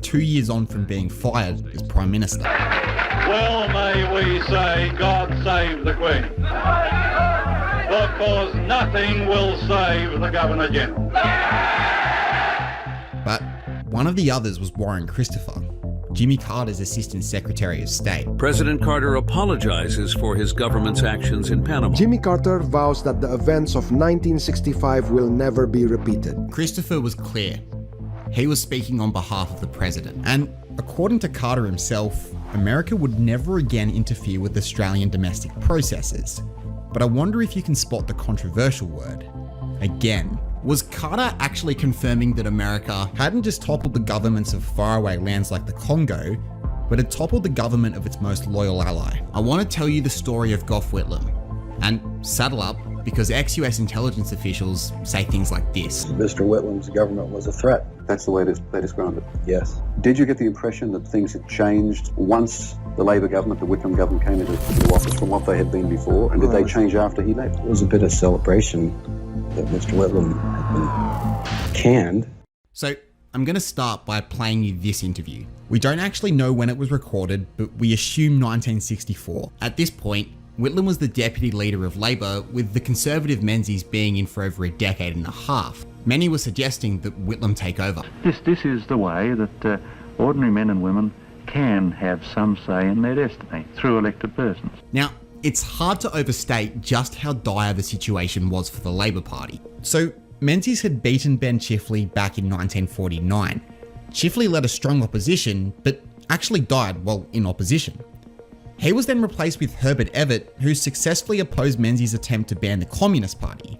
2 years on from being fired as Prime Minister. Well, may we say, God save the Queen. Because nothing will save the Governor-General. But one of the others was Warren Christopher, Jimmy Carter's Assistant Secretary of State. President Carter apologizes for his government's actions in Panama. Jimmy Carter vows that the events of 1965 will never be repeated. Christopher was clear. He was speaking on behalf of the president. And according to Carter himself, America would never again interfere with Australian domestic processes. But I wonder if you can spot the controversial word. Again. Was Carter actually confirming that America hadn't just toppled the governments of faraway lands like the Congo, but had toppled the government of its most loyal ally? I want to tell you the story of Gough Whitlam. And saddle up, because ex-US intelligence officials say things like this. Mr. Whitlam's government was a threat. That's the way they described it, yes. Did you get the impression that things had changed once the Labor government, the Whitlam government, came into office from what they had been before? And did they change after he left? It was a bit of celebration that Mr. Whitlam had been canned. So I'm going to start by playing you this interview. We don't actually know when it was recorded, but we assume 1964. At this point, Whitlam was the deputy leader of Labor, with the Conservative Menzies being in for over a decade and a half. Many were suggesting that Whitlam take over. This is the way that ordinary men and women can have some say in their destiny through elected persons. Now, it's hard to overstate just how dire the situation was for the Labor Party. So, Menzies had beaten Ben Chifley back in 1949. Chifley led a strong opposition, but actually died while in opposition. He was then replaced with Herbert Everett, who successfully opposed Menzies' attempt to ban the Communist Party.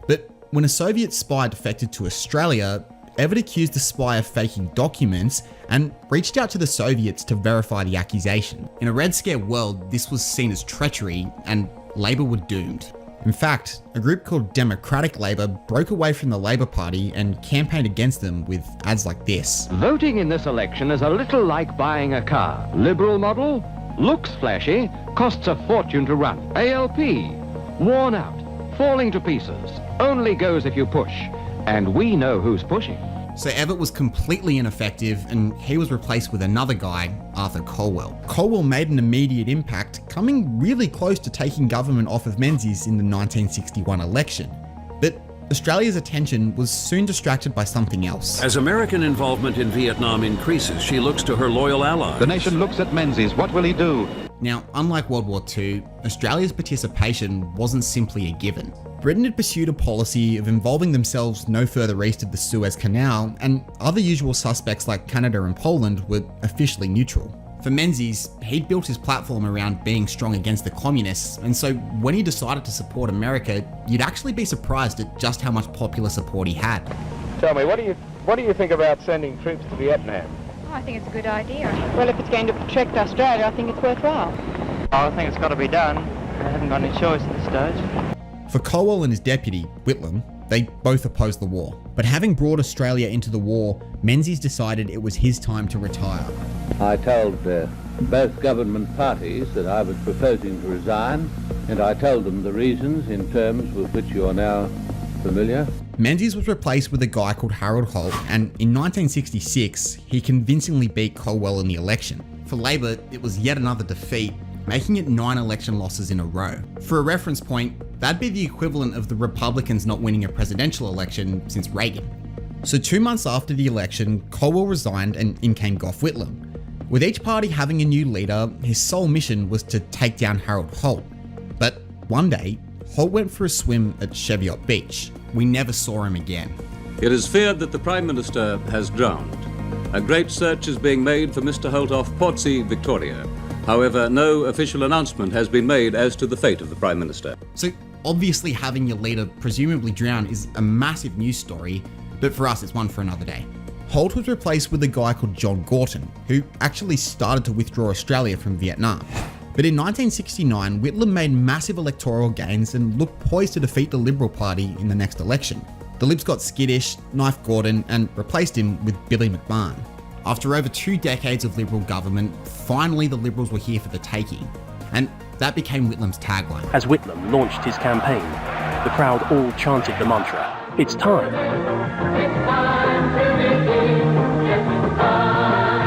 But when a Soviet spy defected to Australia, Everett accused the spy of faking documents and reached out to the Soviets to verify the accusation. In a Red Scare world, this was seen as treachery, and Labor were doomed. In fact, a group called Democratic Labor broke away from the Labor Party and campaigned against them with ads like this. Voting in this election is a little like buying a car. Liberal model, looks flashy, costs a fortune to run. ALP, worn out, falling to pieces, only goes if you push. And we know who's pushing. So Everett was completely ineffective, and he was replaced with another guy, Arthur Colwell. Colwell made an immediate impact, coming really close to taking government off of Menzies in the 1961 election. But Australia's attention was soon distracted by something else. As American involvement in Vietnam increases, she looks to her loyal allies. The nation looks at Menzies. What will he do? Now, unlike World War II, Australia's participation wasn't simply a given. Britain had pursued a policy of involving themselves no further east of the Suez Canal, and other usual suspects like Canada and Poland were officially neutral. For Menzies, he'd built his platform around being strong against the communists, and so when he decided to support America, you'd actually be surprised at just how much popular support he had. Tell me, what do you think about sending troops to Vietnam? I think it's a good idea. Well, if it's going to protect Australia, I think it's worthwhile. I think it's got to be done. I haven't got any choice at this stage. For Colwell and his deputy, Whitlam, they both opposed the war. But having brought Australia into the war, Menzies decided it was his time to retire. I told both government parties that I was proposing to resign, and I told them the reasons in terms with which you are now familiar. Menzies was replaced with a guy called Harold Holt, and in 1966, he convincingly beat Colwell in the election. For Labor, it was yet another defeat, making it 9 election losses in a row. For a reference point, that'd be the equivalent of the Republicans not winning a presidential election since Reagan. So 2 months after the election, Colwell resigned and in came Gough Whitlam. With each party having a new leader, his sole mission was to take down Harold Holt. But one day, Holt went for a swim at Cheviot Beach. We never saw him again. It is feared that the Prime Minister has drowned. A great search is being made for Mr. Holt off Portsea, Victoria. However, no official announcement has been made as to the fate of the Prime Minister. So obviously having your leader presumably drown is a massive news story, but for us it's one for another day. Holt was replaced with a guy called John Gorton, who actually started to withdraw Australia from Vietnam. But in 1969, Whitlam made massive electoral gains and looked poised to defeat the Liberal Party in the next election. The Libs got skittish, knifed Gordon, and replaced him with Billy McMahon. After over 2 decades of Liberal government, finally the Liberals were here for the taking. And that became Whitlam's tagline. As Whitlam launched his campaign, the crowd all chanted the mantra, "It's time." It's time to begin. It's time.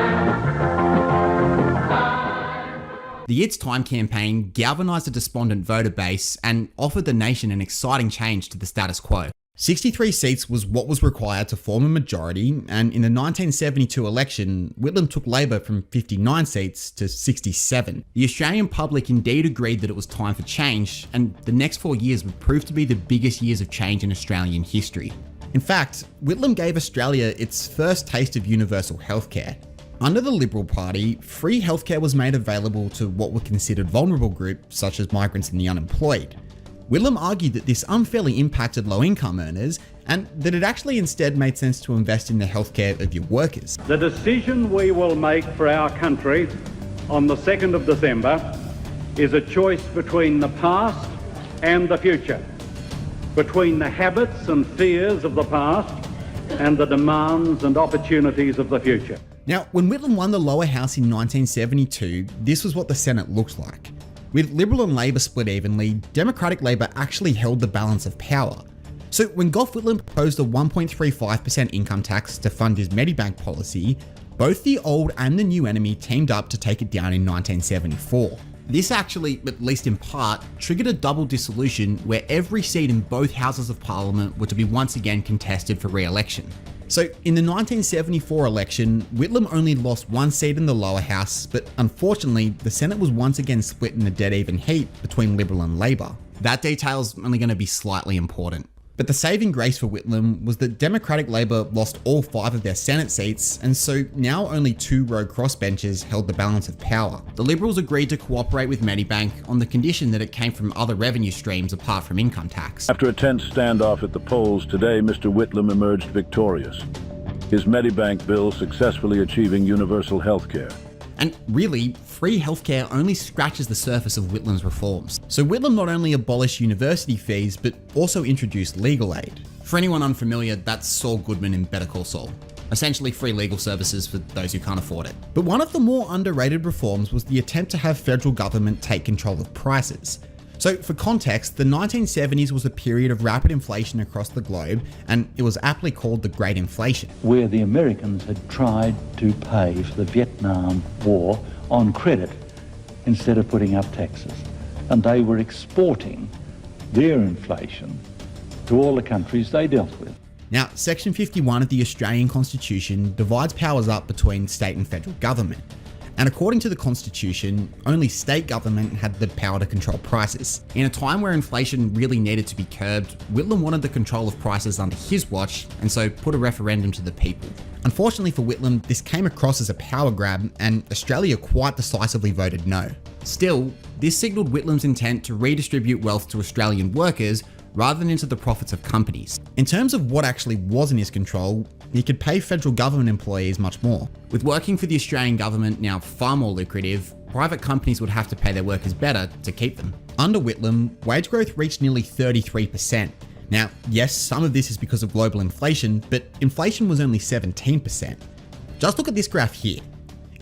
The It's Time campaign galvanised a despondent voter base and offered the nation an exciting change to the status quo. 63 seats was what was required to form a majority, and in the 1972 election, Whitlam took Labor from 59 seats to 67. The Australian public indeed agreed that it was time for change, and the next 4 years would prove to be the biggest years of change in Australian history. In fact, Whitlam gave Australia its first taste of universal healthcare. Under the Liberal Party, free healthcare was made available to what were considered vulnerable groups such as migrants and the unemployed. Whitlam argued that this unfairly impacted low-income earners and that it actually instead made sense to invest in the healthcare of your workers. The decision we will make for our country on the 2nd of December is a choice between the past and the future, between the habits and fears of the past and the demands and opportunities of the future. Now, when Whitlam won the lower house in 1972, this was what the Senate looked like. With Liberal and Labor split evenly, Democratic Labor actually held the balance of power. So when Gough Whitlam proposed a 1.35% income tax to fund his Medibank policy, both the old and the new enemy teamed up to take it down in 1974. This actually, at least in part, triggered a double dissolution where every seat in both houses of parliament were to be once again contested for re-election. So in the 1974 election, Whitlam only lost one seat in the lower house, but unfortunately, the Senate was once again split in a dead even heat between Liberal and Labor. That detail's only going to be slightly important. But the saving grace for Whitlam was that Democratic Labor lost all 5 of their Senate seats, and so now only 2 rogue crossbenchers held the balance of power. The Liberals agreed to cooperate with Medibank on the condition that it came from other revenue streams apart from income tax. After a tense standoff at the polls today, Mr. Whitlam emerged victorious. His Medibank bill successfully achieving universal health care. And really, free healthcare only scratches the surface of Whitlam's reforms. So Whitlam not only abolished university fees, but also introduced legal aid. For anyone unfamiliar, that's Saul Goodman in Better Call Saul. Essentially free legal services for those who can't afford it. But one of the more underrated reforms was the attempt to have federal government take control of prices. So for context, the 1970s was a period of rapid inflation across the globe, and it was aptly called the Great Inflation. Where the Americans had tried to pay for the Vietnam War on credit instead of putting up taxes. And they were exporting their inflation to all the countries they dealt with. Now, Section 51 of the Australian Constitution divides powers up between state and federal government. And according to the Constitution, only state government had the power to control prices. In a time where inflation really needed to be curbed, Whitlam wanted the control of prices under his watch, and so put a referendum to the people. Unfortunately for Whitlam, this came across as a power grab, and Australia quite decisively voted no. Still, this signalled Whitlam's intent to redistribute wealth to Australian workers rather than into the profits of companies. In terms of what actually was in his control, he could pay federal government employees much more. With working for the Australian government now far more lucrative, private companies would have to pay their workers better to keep them. Under Whitlam, wage growth reached nearly 33%. Now, yes, some of this is because of global inflation, but inflation was only 17%. Just look at this graph here.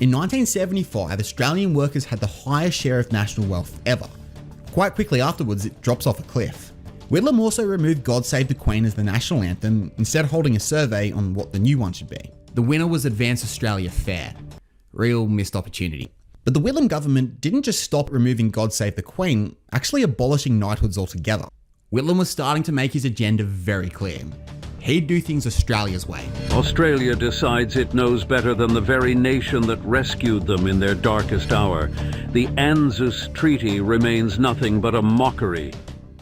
In 1975, Australian workers had the highest share of national wealth ever. Quite quickly afterwards, it drops off a cliff. Whitlam also removed God Save the Queen as the national anthem, instead holding a survey on what the new one should be. The winner was Advance Australia Fair. Real missed opportunity. But the Whitlam government didn't just stop removing God Save the Queen, actually abolishing knighthoods altogether. Whitlam was starting to make his agenda very clear. He'd do things Australia's way. Australia decides it knows better than the very nation that rescued them in their darkest hour. The ANZUS Treaty remains nothing but a mockery.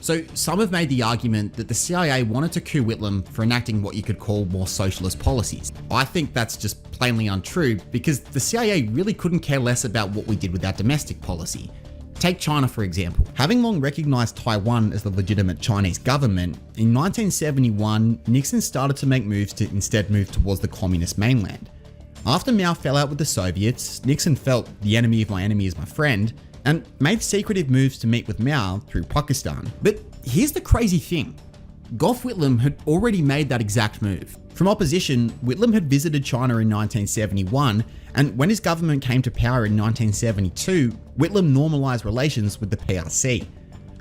So some have made the argument that the CIA wanted to coup Whitlam for enacting what you could call more socialist policies. I think that's just plainly untrue, because the CIA really couldn't care less about what we did with our domestic policy. Take China for example. Having long recognised Taiwan as the legitimate Chinese government, in 1971 Nixon started to make moves to instead move towards the communist mainland. After Mao fell out with the Soviets, Nixon felt the enemy of my enemy is my friend, and made secretive moves to meet with Mao through Pakistan. But here's the crazy thing. Gough Whitlam had already made that exact move. From opposition, Whitlam had visited China in 1971, and when his government came to power in 1972, Whitlam normalised relations with the PRC.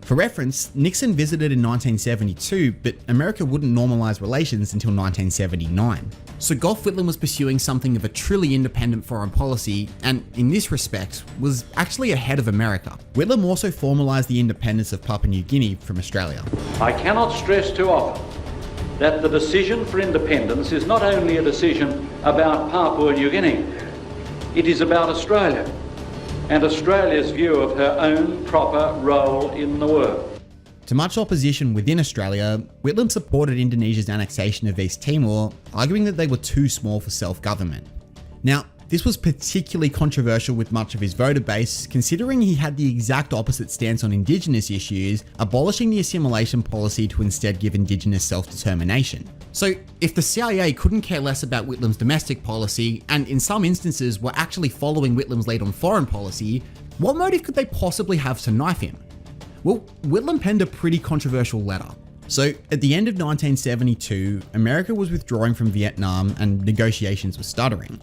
For reference, Nixon visited in 1972, but America wouldn't normalise relations until 1979. So Gough Whitlam was pursuing something of a truly independent foreign policy, and in this respect, was actually ahead of America. Whitlam also formalised the independence of Papua New Guinea from Australia. I cannot stress too often that the decision for independence is not only a decision about Papua New Guinea, it is about Australia and Australia's view of her own proper role in the world. To much opposition within Australia, Whitlam supported Indonesia's annexation of East Timor, arguing that they were too small for self-government. Now, this was particularly controversial with much of his voter base, considering he had the exact opposite stance on Indigenous issues, abolishing the assimilation policy to instead give Indigenous self-determination. So, if the CIA couldn't care less about Whitlam's domestic policy, and in some instances were actually following Whitlam's lead on foreign policy, what motive could they possibly have to knife him? Well, Whitlam penned a pretty controversial letter. So, at the end of 1972, America was withdrawing from Vietnam and negotiations were stuttering.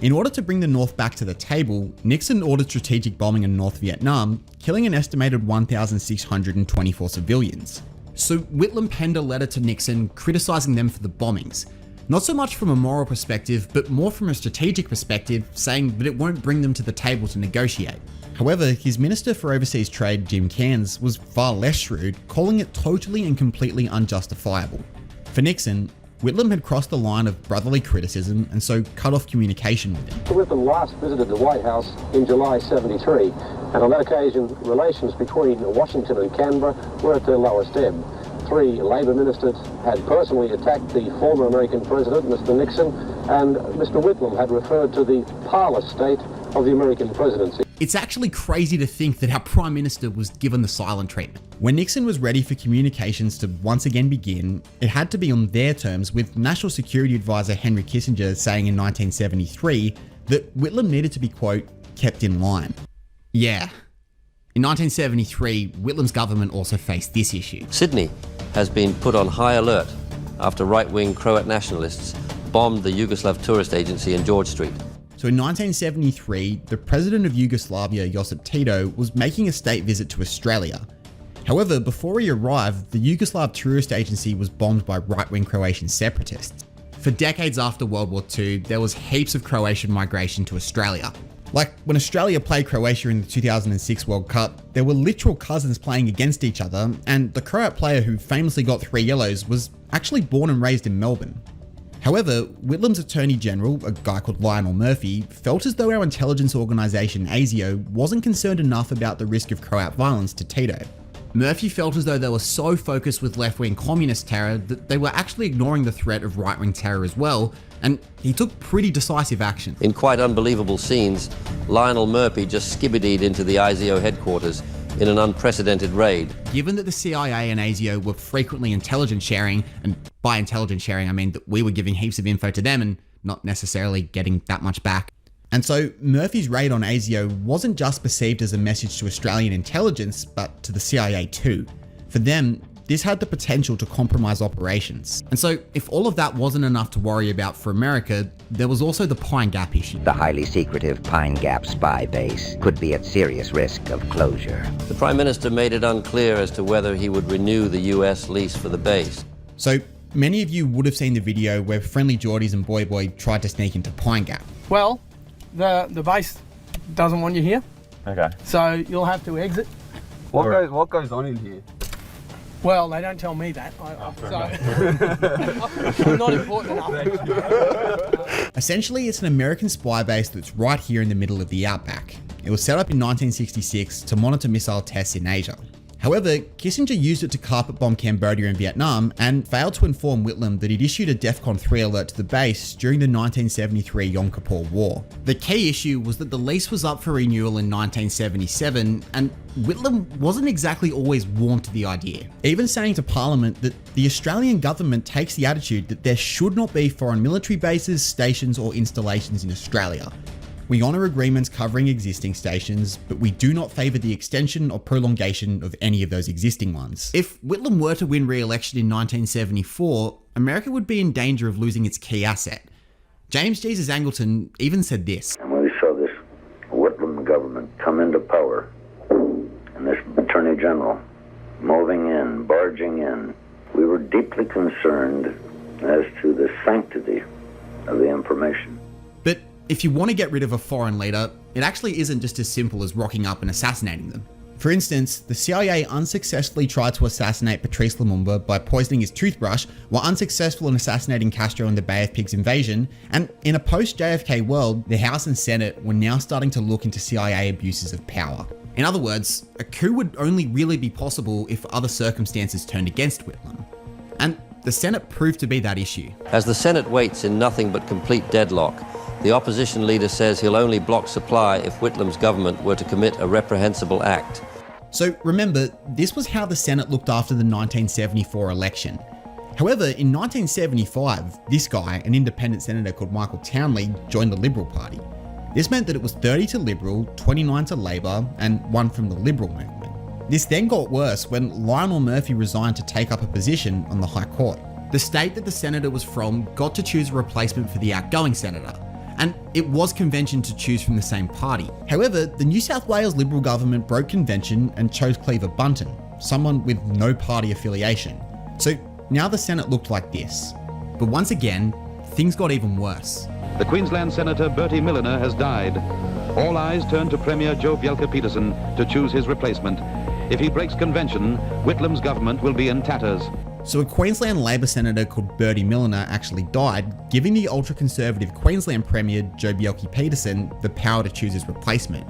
In order to bring the North back to the table, Nixon ordered strategic bombing in North Vietnam, killing an estimated 1,624 civilians. So Whitlam penned a letter to Nixon criticising them for the bombings. Not so much from a moral perspective, but more from a strategic perspective, saying that it won't bring them to the table to negotiate. However, his Minister for Overseas Trade, Jim Cairns, was far less shrewd, calling it totally and completely unjustifiable. For Nixon, Whitlam had crossed the line of brotherly criticism and so cut off communication with him. Whitlam last visited the White House in July 73, and on that occasion relations between Washington and Canberra were at their lowest ebb. 3 Labor ministers had personally attacked the former American president, Mr. Nixon, and Mr. Whitlam had referred to the parlous state of the American presidency. It's actually crazy to think that our Prime Minister was given the silent treatment. When Nixon was ready for communications to once again begin, it had to be on their terms, with National Security Advisor Henry Kissinger saying in 1973 that Whitlam needed to be, quote, kept in line. Yeah. In 1973, Whitlam's government also faced this issue. Sydney has been put on high alert after right-wing Croat nationalists bombed the Yugoslav tourist agency in George Street. So in 1973, the president of Yugoslavia, Josip Tito, was making a state visit to Australia. However, before he arrived, the Yugoslav tourist agency was bombed by right-wing Croatian separatists. For decades after World War II, there was heaps of Croatian migration to Australia. Like when Australia played Croatia in the 2006 World Cup, there were literal cousins playing against each other, and the Croat player who famously got 3 yellows was actually born and raised in Melbourne. However, Whitlam's Attorney General, a guy called Lionel Murphy, felt as though our intelligence organisation ASIO wasn't concerned enough about the risk of Croat violence to Tito. Murphy felt as though they were so focused with left-wing communist terror that they were actually ignoring the threat of right-wing terror as well, and he took pretty decisive action. In quite unbelievable scenes, Lionel Murphy just skibbidied into the ISIO headquarters in an unprecedented raid. Given that the CIA and ASIO were frequently intelligence sharing, and by intelligence sharing I mean that we were giving heaps of info to them and not necessarily getting that much back. And so Murphy's raid on ASIO wasn't just perceived as a message to Australian intelligence, but to the CIA too. For them, this had the potential to compromise operations. And so if all of that wasn't enough to worry about for America, there was also the Pine Gap issue. The highly secretive Pine Gap spy base could be at serious risk of closure. The Prime Minister made it unclear as to whether he would renew the US lease for the base. So many of you would have seen the video where Friendly Geordies and Boy Boy tried to sneak into Pine Gap. Well, the base doesn't want you here. Okay. So you'll have to exit. What goes on in here? Well, they don't tell me that. I'm not important enough. Essentially, it's an American spy base that's right here in the middle of the outback. It was set up in 1966 to monitor missile tests in Asia. However, Kissinger used it to carpet bomb Cambodia and Vietnam and failed to inform Whitlam that he'd issued a DEFCON 3 alert to the base during the 1973 Yom Kippur War. The key issue was that the lease was up for renewal in 1977, and Whitlam wasn't exactly always warm to the idea, even saying to Parliament that the Australian government takes the attitude that there should not be foreign military bases, stations or installations in Australia. We honour agreements covering existing stations, but we do not favour the extension or prolongation of any of those existing ones. If Whitlam were to win re-election in 1974, America would be in danger of losing its key asset. James Jesus Angleton even said this. And when we saw this Whitlam government come into power, and this Attorney General moving in, barging in. We were deeply concerned as to the sanctity of the information. But if you want to get rid of a foreign leader, it actually isn't just as simple as rocking up and assassinating them. For instance, the CIA unsuccessfully tried to assassinate Patrice Lumumba by poisoning his toothbrush, while unsuccessful in assassinating Castro in the Bay of Pigs invasion, and in a post-JFK world, the House and Senate were now starting to look into CIA abuses of power. In other words, a coup would only really be possible if other circumstances turned against Whitlam. And the Senate proved to be that issue. As the Senate waits in nothing but complete deadlock, the opposition leader says he'll only block supply if Whitlam's government were to commit a reprehensible act. So remember, this was how the Senate looked after the 1974 election. However, in 1975, this guy, an independent senator called Michael Townley, joined the Liberal Party. This meant that it was 30 to Liberal, 29 to Labor, and 1 from the Liberal movement. This then got worse when Lionel Murphy resigned to take up a position on the High Court. The state that the senator was from got to choose a replacement for the outgoing senator, and it was convention to choose from the same party. However, the New South Wales Liberal government broke convention and chose Cleaver Bunton, someone with no party affiliation. So now the Senate looked like this. But once again, things got even worse. The Queensland Senator Bertie Milliner has died. All eyes turn to Premier Joe Bjelke-Petersen to choose his replacement. If he breaks convention, Whitlam's government will be in tatters. So a Queensland Labor senator called Bertie Milliner actually died, giving the ultra-conservative Queensland Premier Joe Bjelke-Petersen the power to choose his replacement.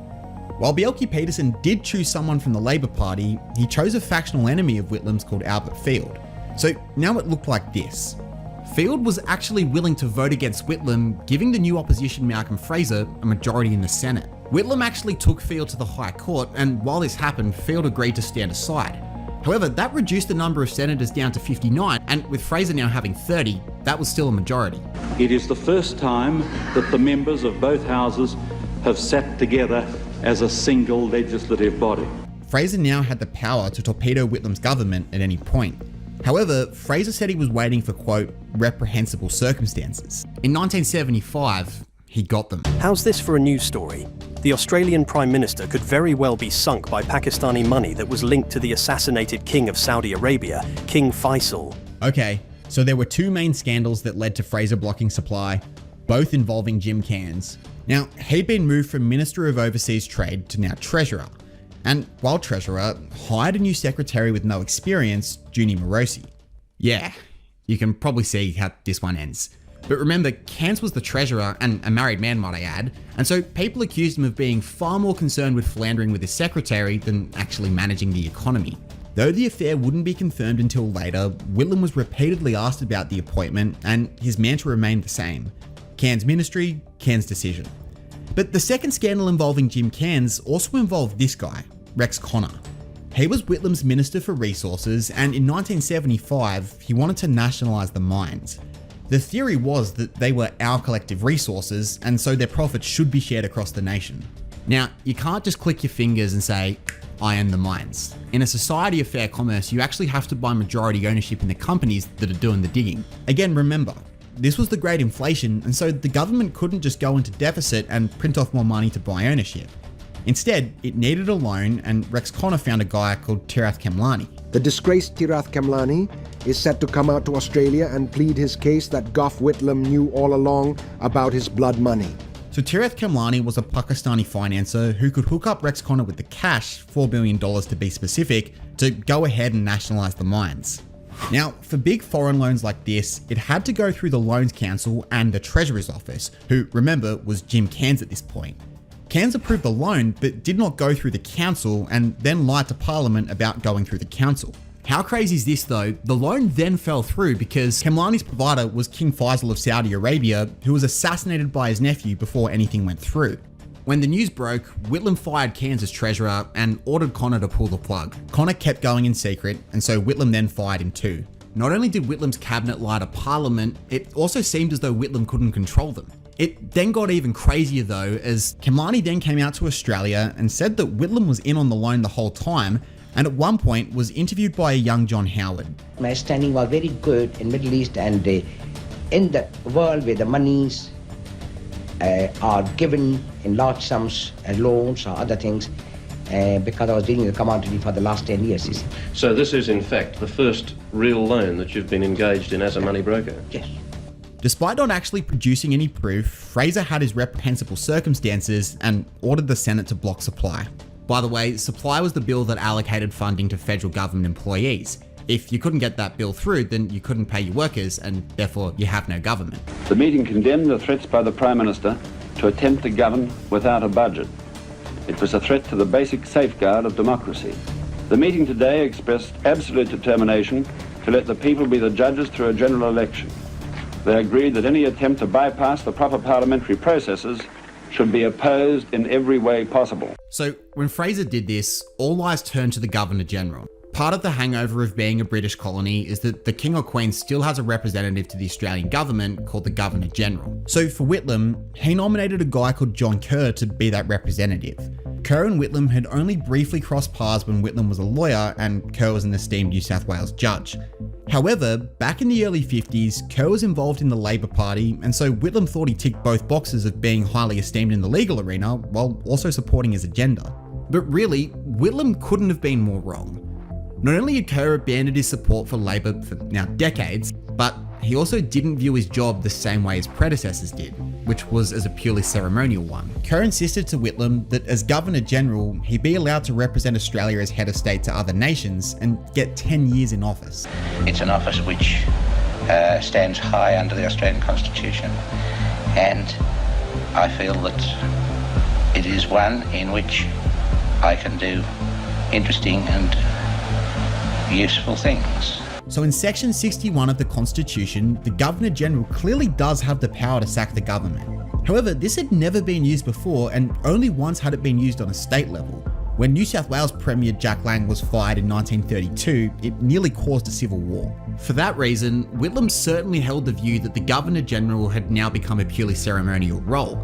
While Bjelke-Petersen did choose someone from the Labor Party, he chose a factional enemy of Whitlam's called Albert Field. So now it looked like this. Field was actually willing to vote against Whitlam, giving the new opposition Malcolm Fraser a majority in the Senate. Whitlam actually took Field to the High Court, and while this happened, Field agreed to stand aside. However, that reduced the number of senators down to 59, and with Fraser now having 30, that was still a majority. It is the first time that the members of both houses have sat together as a single legislative body. Fraser now had the power to torpedo Whitlam's government at any point. However, Fraser said he was waiting for, quote, reprehensible circumstances. In 1975, he got them. How's this for a news story? The Australian Prime Minister could very well be sunk by Pakistani money that was linked to the assassinated King of Saudi Arabia, King Faisal. Okay, so there were 2 main scandals that led to Fraser blocking supply, both involving Jim Cairns. Now, he'd been moved from Minister of Overseas Trade to now Treasurer. And while Treasurer, hired a new secretary with no experience, Junie Morosi. Yeah, you can probably see how this one ends. But remember, Cairns was the treasurer, and a married man might I add, and so people accused him of being far more concerned with philandering with his secretary than actually managing the economy. Though the affair wouldn't be confirmed until later, Whitlam was repeatedly asked about the appointment, and his mantra remained the same. Cairns ministry, Cairns decision. But the second scandal involving Jim Cairns also involved this guy, Rex Connor. He was Whitlam's Minister for Resources, and in 1975, he wanted to nationalise the mines. The theory was that they were our collective resources, and so their profits should be shared across the nation. Now, you can't just click your fingers and say, I own the mines. In a society of fair commerce, you actually have to buy majority ownership in the companies that are doing the digging. Again, remember, this was the Great Inflation, and so the government couldn't just go into deficit and print off more money to buy ownership. Instead, it needed a loan, and Rex Connor found a guy called Tirath Kemlani. The disgraced Tirath Kemlani is set to come out to Australia and plead his case that Gough Whitlam knew all along about his blood money. So Tirath Kemlani was a Pakistani financier who could hook up Rex Connor with the cash, $4 billion to be specific, to go ahead and nationalise the mines. Now, for big foreign loans like this, it had to go through the Loans Council and the Treasurer's Office, who, remember, was Jim Cairns at this point. Cairns approved the loan, but did not go through the council and then lied to Parliament about going through the council. How crazy is this though? The loan then fell through because Kemlani's provider was King Faisal of Saudi Arabia, who was assassinated by his nephew before anything went through. When the news broke, Whitlam fired Cairns as treasurer and ordered Connor to pull the plug. Connor kept going in secret, and so Whitlam then fired him too. Not only did Whitlam's cabinet lie to Parliament, it also seemed as though Whitlam couldn't control them. It then got even crazier though, as Kemlani then came out to Australia and said that Whitlam was in on the loan the whole time, and at one point was interviewed by a young John Howard. My standing was very good in Middle East and in the world where the monies are given in large sums, loans or other things, because I was dealing with the commodity for the last 10 years. You see. So this is in fact the first real loan that you've been engaged in as a money broker? Yes. Despite not actually producing any proof, Fraser had his reprehensible circumstances and ordered the Senate to block supply. By the way, supply was the bill that allocated funding to federal government employees. If you couldn't get that bill through, then you couldn't pay your workers and therefore you have no government. The meeting condemned the threats by the Prime Minister to attempt to govern without a budget. It was a threat to the basic safeguard of democracy. The meeting today expressed absolute determination to let the people be the judges through a general election. They agreed that any attempt to bypass the proper parliamentary processes should be opposed in every way possible. So when Fraser did this, all eyes turned to the Governor-General. Part of the hangover of being a British colony is that the King or Queen still has a representative to the Australian government called the Governor-General. So for Whitlam, he nominated a guy called John Kerr to be that representative. Kerr and Whitlam had only briefly crossed paths when Whitlam was a lawyer and Kerr was an esteemed New South Wales judge. However, back in the early 50s, Kerr was involved in the Labor Party, and so Whitlam thought he ticked both boxes of being highly esteemed in the legal arena while also supporting his agenda. But really, Whitlam couldn't have been more wrong. Not only had Kerr abandoned his support for Labor for now decades, but he also didn't view his job the same way his predecessors did, which was as a purely ceremonial one. Kerr insisted to Whitlam that as Governor-General, he be allowed to represent Australia as head of state to other nations and get 10 years in office. It's an office which stands high under the Australian Constitution, and I feel that it is one in which I can do interesting and useful things. So in section 61 of the Constitution, the Governor-General clearly does have the power to sack the government. However, this had never been used before, and only once had it been used on a state level. When New South Wales Premier Jack Lang was fired in 1932, it nearly caused a civil war. For that reason, Whitlam certainly held the view that the Governor-General had now become a purely ceremonial role.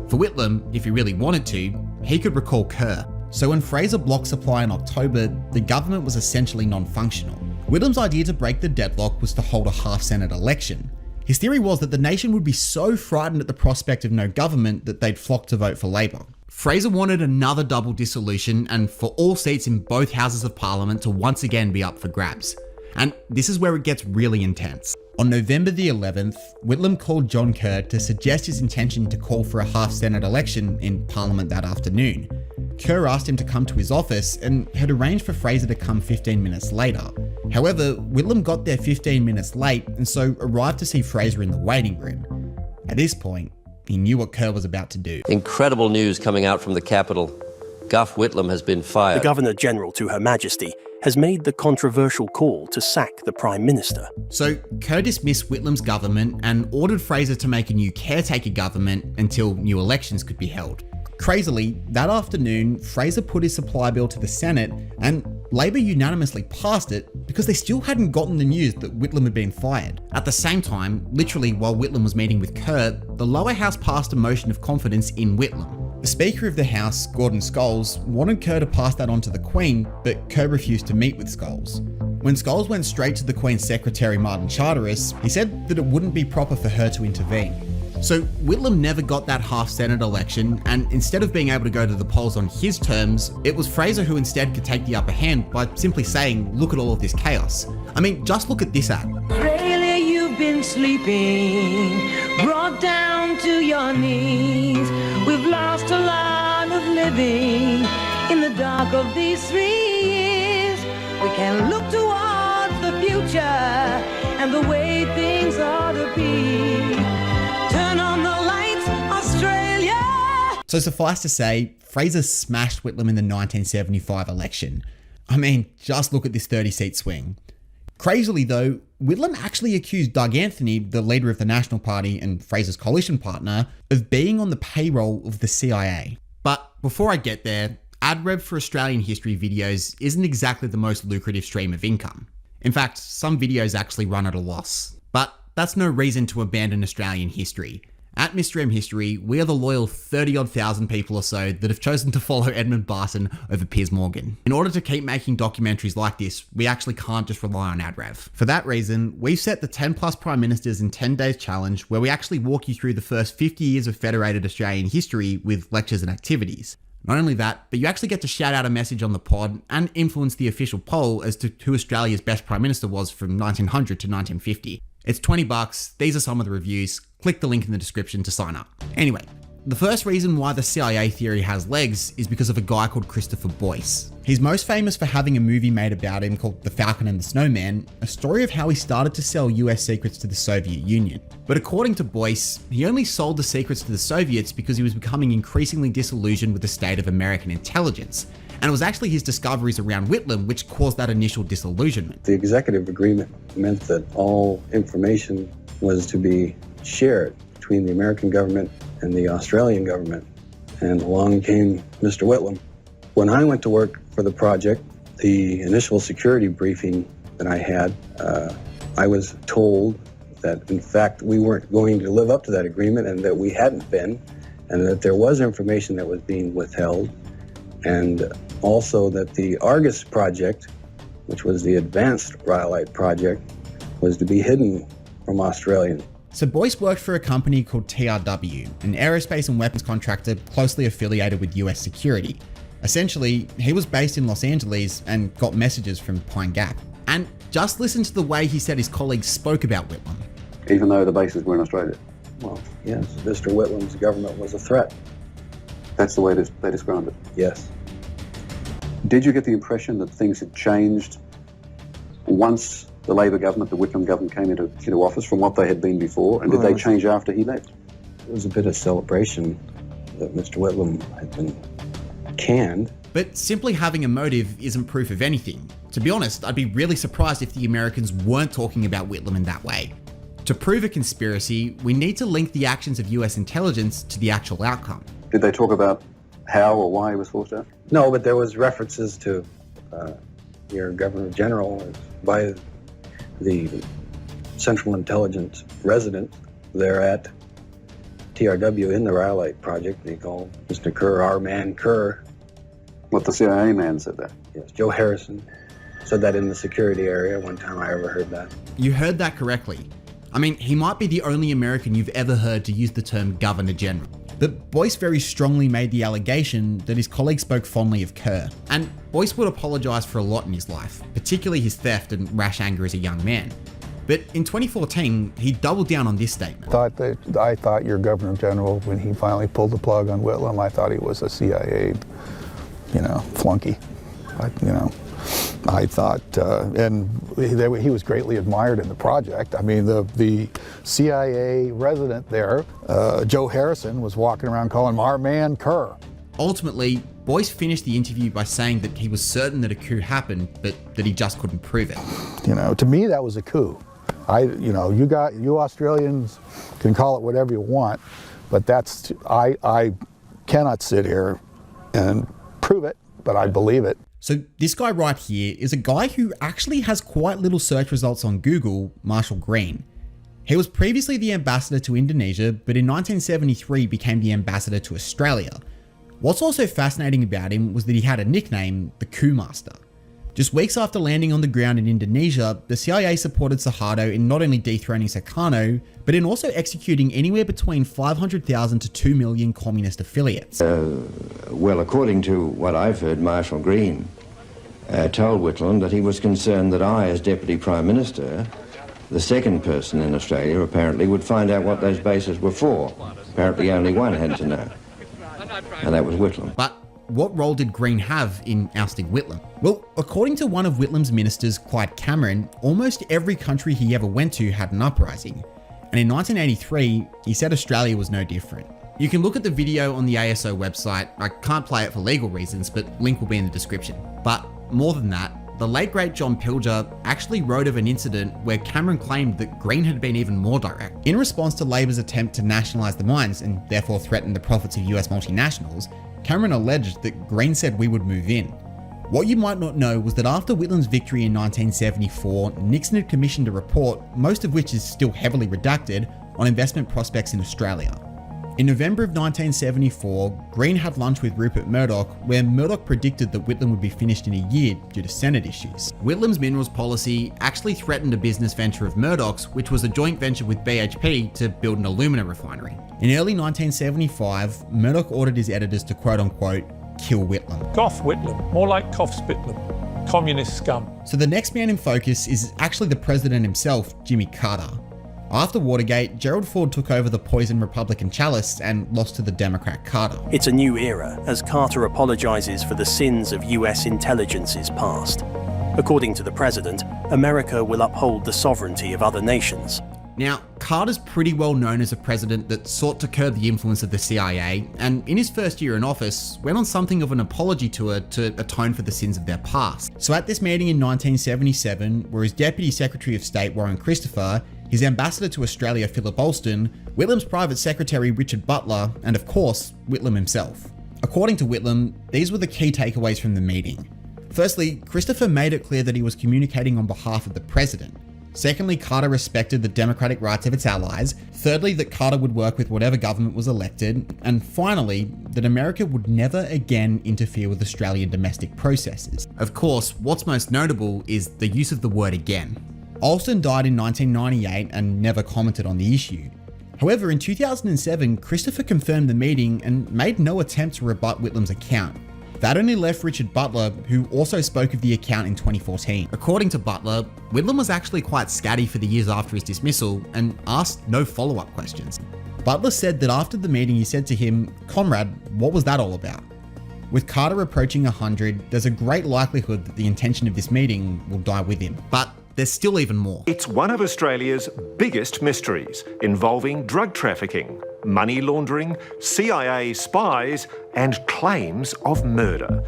For Whitlam, if he really wanted to, he could recall Kerr. So when Fraser blocked supply in October, the government was essentially non-functional. Whitlam's idea to break the deadlock was to hold a half-Senate election. His theory was that the nation would be so frightened at the prospect of no government that they'd flock to vote for Labor. Fraser wanted another double dissolution and for all seats in both houses of parliament to once again be up for grabs. And this is where it gets really intense. On November the 11th, Whitlam called John Kerr to suggest his intention to call for a half-Senate election in Parliament that afternoon. Kerr asked him to come to his office and had arranged for Fraser to come 15 minutes later. However, Whitlam got there 15 minutes late and so arrived to see Fraser in the waiting room. At this point, he knew what Kerr was about to do. Incredible news coming out from the capital. Gough Whitlam has been fired. The Governor-General, to Her Majesty, has made the controversial call to sack the Prime Minister. So Kerr dismissed Whitlam's government and ordered Fraser to make a new caretaker government until new elections could be held. Crazily, that afternoon, Fraser put his supply bill to the Senate and Labor unanimously passed it because they still hadn't gotten the news that Whitlam had been fired. At the same time, literally while Whitlam was meeting with Kerr, the lower house passed a motion of confidence in Whitlam. The Speaker of the House, Gordon Scholes, wanted Kerr to pass that on to the Queen, but Kerr refused to meet with Scholes. When Scholes went straight to the Queen's Secretary Martin Charteris, he said that it wouldn't be proper for her to intervene. So Whitlam never got that half-Senate election, and instead of being able to go to the polls on his terms, it was Fraser who instead could take the upper hand by simply saying, look at all of this chaos. I mean, just look at this ad. Australia, you've been sleeping, brought down to your knees. We've lost a lot of living in the dark of these 3 years. We can look towards the future and the way things ought to be. Turn on the lights, Australia! So suffice to say, Fraser smashed Whitlam in the 1975 election. I mean, just look at this 30-seat swing. Crazily though, Whitlam actually accused Doug Anthony, the leader of the National Party and Fraser's coalition partner, of being on the payroll of the CIA. But before I get there, ad rev for Australian history videos isn't exactly the most lucrative stream of income. In fact, some videos actually run at a loss. But that's no reason to abandon Australian history. At Mr. M History, we are the loyal 30-odd thousand people or so that have chosen to follow Edmund Barton over Piers Morgan. In order to keep making documentaries like this, we actually can't just rely on AdRev. For that reason, we've set the 10 plus Prime Ministers in 10 days challenge, where we actually walk you through the first 50 years of federated Australian history with lectures and activities. Not only that, but you actually get to shout out a message on the pod and influence the official poll as to who Australia's best Prime Minister was from 1900 to 1950. It's $20, these are some of the reviews, click the link in the description to sign up. Anyway, the first reason why the CIA theory has legs is because of a guy called Christopher Boyce. He's most famous for having a movie made about him called The Falcon and the Snowman, a story of how he started to sell US secrets to the Soviet Union. But according to Boyce, he only sold the secrets to the Soviets because he was becoming increasingly disillusioned with the state of American intelligence. And it was actually his discoveries around Whitlam which caused that initial disillusionment. The executive agreement meant that all information was to be shared between the American government and the Australian government. And along came Mr. Whitlam. When I went to work for the project, the initial security briefing that I had, I was told that in fact we weren't going to live up to that agreement and that we hadn't been, and that there was information that was being withheld, and also that the Argus project, which was the advanced rhyolite project, was to be hidden from Australians. So Boyce worked for a company called TRW, an aerospace and weapons contractor closely affiliated with US security. Essentially, he was based in Los Angeles and got messages from Pine Gap. And just listen to the way he said his colleagues spoke about Whitlam. Even though the bases were in Australia? Well, yes, Mr. Whitlam's government was a threat. That's the way they described it? Yes. Did you get the impression that things had changed once the Labor government, the Whitlam government, came into office from what they had been before? And did they change after he left? It was a bit of celebration that Mr. Whitlam had been canned. But simply having a motive isn't proof of anything. To be honest, I'd be really surprised if the Americans weren't talking about Whitlam in that way. To prove a conspiracy, we need to link the actions of US intelligence to the actual outcome. Did they talk about how or why he was forced out? No, but there was references to your Governor General by the Central Intelligence resident there at TRW in the Rhyolite Project. They called Mr. Kerr, our man Kerr. What, the CIA man said that? Yes, Joe Harrison said that in the security area one time I ever heard that. You heard that correctly. I mean, he might be the only American you've ever heard to use the term Governor General. But Boyce very strongly made the allegation that his colleagues spoke fondly of Kerr. And Boyce would apologise for a lot in his life, particularly his theft and rash anger as a young man. But in 2014, he doubled down on this statement. I thought your Governor General, when he finally pulled the plug on Whitlam, I thought he was a CIA, flunky. I thought, and he was greatly admired in the project. I mean, the CIA resident there, Joe Harrison, was walking around calling him our man Kerr. Ultimately, Boyce finished the interview by saying that he was certain that a coup happened, but that he just couldn't prove it. To me, that was a coup. You Australians can call it whatever you want, but I cannot sit here and prove it, but I believe it. So this guy right here is a guy who actually has quite little search results on Google, Marshall Green. He was previously the ambassador to Indonesia, but in 1973 became the ambassador to Australia. What's also fascinating about him was that he had a nickname, the Coup Master. Just weeks after landing on the ground in Indonesia, the CIA supported Suharto in not only dethroning Sukarno, but in also executing anywhere between 500,000 to 2 million communist affiliates. Well, according to what I've heard, Marshall Green told Whitlam that he was concerned that I, as Deputy Prime Minister, the second person in Australia apparently, would find out what those bases were for. Apparently only one had to know, and that was Whitlam. But what role did Green have in ousting Whitlam? Well, according to one of Whitlam's ministers, Clyde Cameron, almost every country he ever went to had an uprising. And in 1983, he said Australia was no different. You can look at the video on the ASO website. I can't play it for legal reasons, but link will be in the description. But more than that, the late great John Pilger actually wrote of an incident where Cameron claimed that Green had been even more direct. In response to Labor's attempt to nationalise the mines and therefore threaten the profits of US multinationals, Cameron alleged that Green said we would move in. What you might not know was that after Whitlam's victory in 1974, Nixon had commissioned a report, most of which is still heavily redacted, on investment prospects in Australia. In November of 1974, Green had lunch with Rupert Murdoch, where Murdoch predicted that Whitlam would be finished in a year due to Senate issues. Whitlam's minerals policy actually threatened a business venture of Murdoch's, which was a joint venture with BHP to build an alumina refinery. In early 1975, Murdoch ordered his editors to quote-unquote kill Whitlam. Gough Whitlam, more like Cough Spitlam, communist scum. So the next man in focus is actually the president himself, Jimmy Carter. After Watergate, Gerald Ford took over the poison Republican chalice and lost to the Democrat Carter. It's a new era as Carter apologises for the sins of US intelligence's past. According to the president, America will uphold the sovereignty of other nations. Now, Carter's pretty well known as a president that sought to curb the influence of the CIA, and in his first year in office, went on something of an apology tour to atone for the sins of their past. So at this meeting in 1977, where his Deputy Secretary of State Warren Christopher, his ambassador to Australia Philip Alston, Whitlam's private secretary Richard Butler, and of course, Whitlam himself. According to Whitlam, these were the key takeaways from the meeting. Firstly, Christopher made it clear that he was communicating on behalf of the president. Secondly, Carter respected the democratic rights of its allies. Thirdly, that Carter would work with whatever government was elected. And finally, that America would never again interfere with Australian domestic processes. Of course, what's most notable is the use of the word again. Alston died in 1998 and never commented on the issue. However, in 2007, Christopher confirmed the meeting and made no attempt to rebut Whitlam's account. That only left Richard Butler, who also spoke of the account in 2014. According to Butler, Whitlam was actually quite scatty for the years after his dismissal and asked no follow-up questions. Butler said that after the meeting he said to him, "Comrade, what was that all about?" With Carter approaching 100, there's a great likelihood that the intention of this meeting will die with him. But there's still even more. It's one of Australia's biggest mysteries, involving drug trafficking, money laundering, CIA spies, and claims of murder.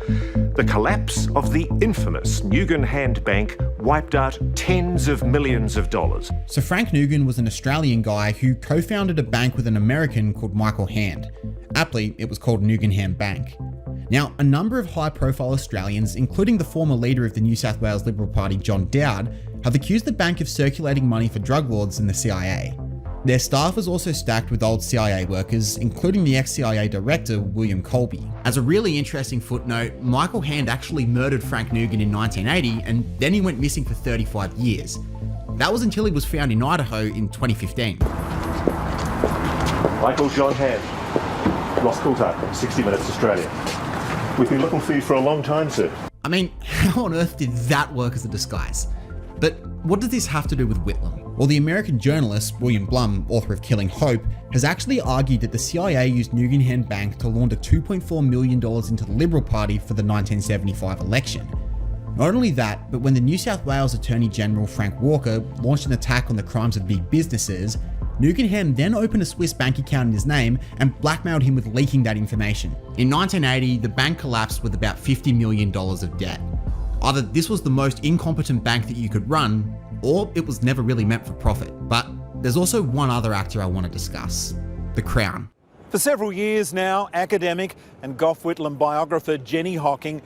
The collapse of the infamous Nugan Hand Bank wiped out tens of millions of dollars. So Frank Nugan was an Australian guy who co-founded a bank with an American called Michael Hand. Aptly, it was called Nugan Hand Bank. Now, a number of high-profile Australians, including the former leader of the New South Wales Liberal Party, John Dowd, have accused the bank of circulating money for drug lords and the CIA. Their staff was also stacked with old CIA workers, including the ex-CIA director, William Colby. As a really interesting footnote, Michael Hand actually murdered Frank Nugan in 1980, and then he went missing for 35 years. That was until he was found in Idaho in 2015. Michael John Hand, lost contact, 60 Minutes Australia. We've been looking for you for a long time, sir. I mean, how on earth did that work as a disguise? But what does this have to do with Whitlam? Well, the American journalist, William Blum, author of Killing Hope, has actually argued that the CIA used Nugan Hand Bank to launder $2.4 million into the Liberal Party for the 1975 election. Not only that, but when the New South Wales Attorney General Frank Walker launched an attack on the crimes of big businesses, Nugan Hand then opened a Swiss bank account in his name and blackmailed him with leaking that information. In 1980, the bank collapsed with about $50 million of debt. Either this was the most incompetent bank that you could run, or it was never really meant for profit. But there's also one other actor I want to discuss: the Crown. For several years now, academic and Gough Whitlam biographer Jenny Hocking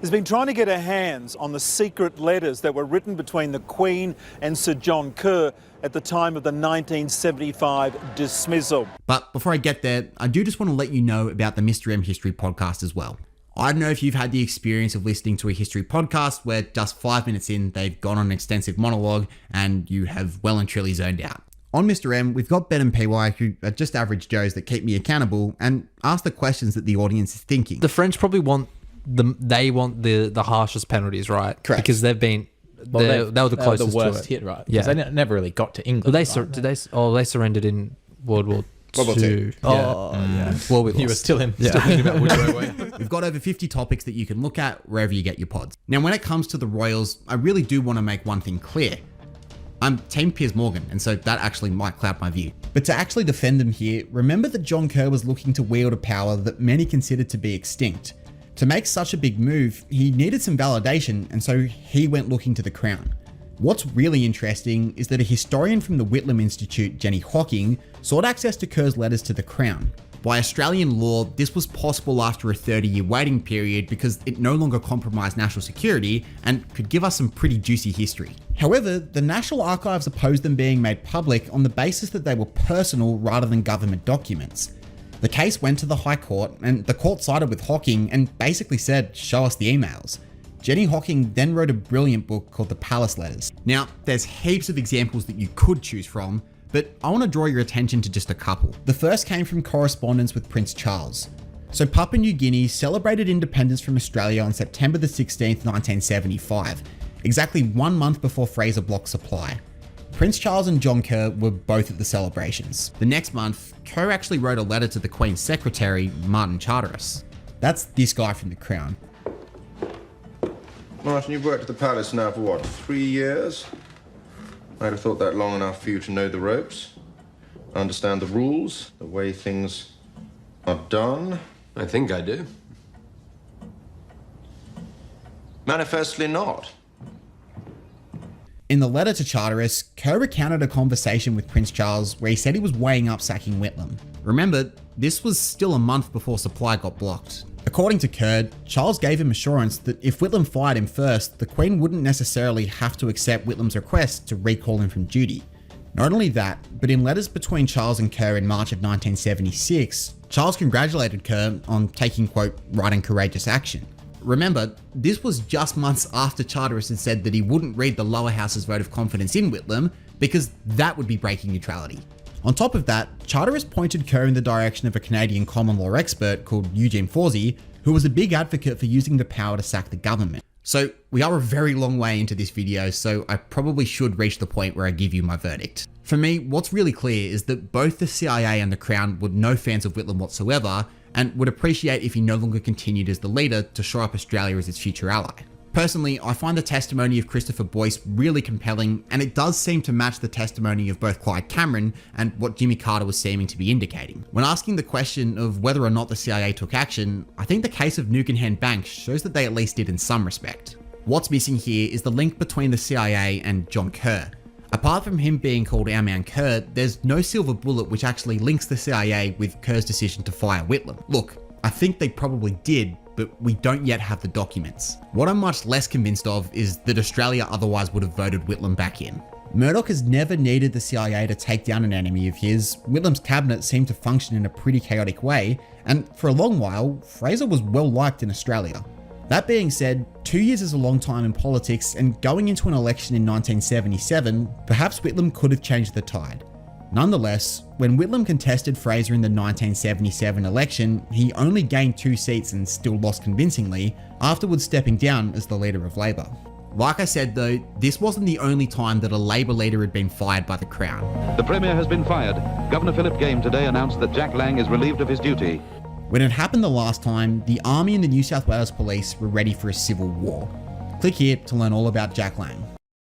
has been trying to get her hands on the secret letters that were written between the Queen and Sir John Kerr at the time of the 1975 dismissal. But before I get there, I do just want to let you know about the Mr. M History podcast as well. I don't know if you've had the experience of listening to a history podcast where just 5 minutes in, they've gone on an extensive monologue and you have well and truly zoned out. On Mr. M, we've got Ben and PY, who are just average Joes that keep me accountable and ask the questions that the audience is thinking. The French probably want the harshest penalties, right? Correct. Because they've been they were the closest the worst to it. hit, right? Yeah, Because they never really got to England. Well, they surrendered in World War II. Yeah. Well, you were still thinking about which way, weren't you? We've got over 50 topics that you can look at wherever you get your pods. Now, when it comes to the Royals, I really do want to make one thing clear. I'm Team Piers Morgan, and so that actually might cloud my view. But to actually defend them here, remember that John Kerr was looking to wield a power that many considered to be extinct. To make such a big move, he needed some validation, and so he went looking to the Crown. What's really interesting is that a historian from the Whitlam Institute, Jenny Hocking, sought access to Kerr's letters to the Crown. By Australian law, this was possible after a 30-year waiting period because it no longer compromised national security and could give us some pretty juicy history. However, the National Archives opposed them being made public on the basis that they were personal rather than government documents. The case went to the High Court, and the court sided with Hocking and basically said, "Show us the emails." Jenny Hocking then wrote a brilliant book called The Palace Letters. Now, there's heaps of examples that you could choose from, but I want to draw your attention to just a couple. The first came from correspondence with Prince Charles. So Papua New Guinea celebrated independence from Australia on September the 16th, 1975, exactly 1 month before Fraser blocked supply. Prince Charles and John Kerr were both at the celebrations. The next month, Kerr actually wrote a letter to the Queen's secretary, Martin Charteris. That's this guy from the Crown. Martin, you've worked at the palace now for what, 3 years? I'd have thought that long enough for you to know the ropes, understand the rules, the way things are done. I think I do. Manifestly not. In the letter to Charteris, Kerr recounted a conversation with Prince Charles where he said he was weighing up sacking Whitlam. Remember, this was still a month before supply got blocked. According to Kerr, Charles gave him assurance that if Whitlam fired him first, the Queen wouldn't necessarily have to accept Whitlam's request to recall him from duty. Not only that, but in letters between Charles and Kerr in March of 1976, Charles congratulated Kerr on taking, quote, right and courageous action. Remember, this was just months after Charteris had said that he wouldn't read the lower house's vote of confidence in Whitlam because that would be breaking neutrality. On top of that, Charteris pointed Kerr in the direction of a Canadian common law expert called Eugene Fawsey, who was a big advocate for using the power to sack the government. So we are a very long way into this video, so I probably should reach the point where I give you my verdict. For me, what's really clear is that both the CIA and the Crown were no fans of Whitlam whatsoever, and would appreciate if he no longer continued as the leader to shore up Australia as its future ally. Personally, I find the testimony of Christopher Boyce really compelling, and it does seem to match the testimony of both Clyde Cameron and what Jimmy Carter was seeming to be indicating. When asking the question of whether or not the CIA took action, I think the case of Nugan Hand Bank shows that they at least did in some respect. What's missing here is the link between the CIA and John Kerr. Apart from him being called Our Man Kerr, there's no silver bullet which actually links the CIA with Kerr's decision to fire Whitlam. Look, I think they probably did, but we don't yet have the documents. What I'm much less convinced of is that Australia otherwise would have voted Whitlam back in. Murdoch has never needed the CIA to take down an enemy of his. Whitlam's cabinet seemed to function in a pretty chaotic way, and for a long while, Fraser was well liked in Australia. That being said, 2 years is a long time in politics, and going into an election in 1977, perhaps Whitlam could have changed the tide. Nonetheless, when Whitlam contested Fraser in the 1977 election, he only gained 2 seats and still lost convincingly, afterwards stepping down as the leader of Labor. Like I said though, this wasn't the only time that a Labor leader had been fired by the Crown. The Premier has been fired. Governor Philip Game today announced that Jack Lang is relieved of his duty. When it happened the last time, the Army and the New South Wales Police were ready for a civil war. Click here to learn all about Jack Lang.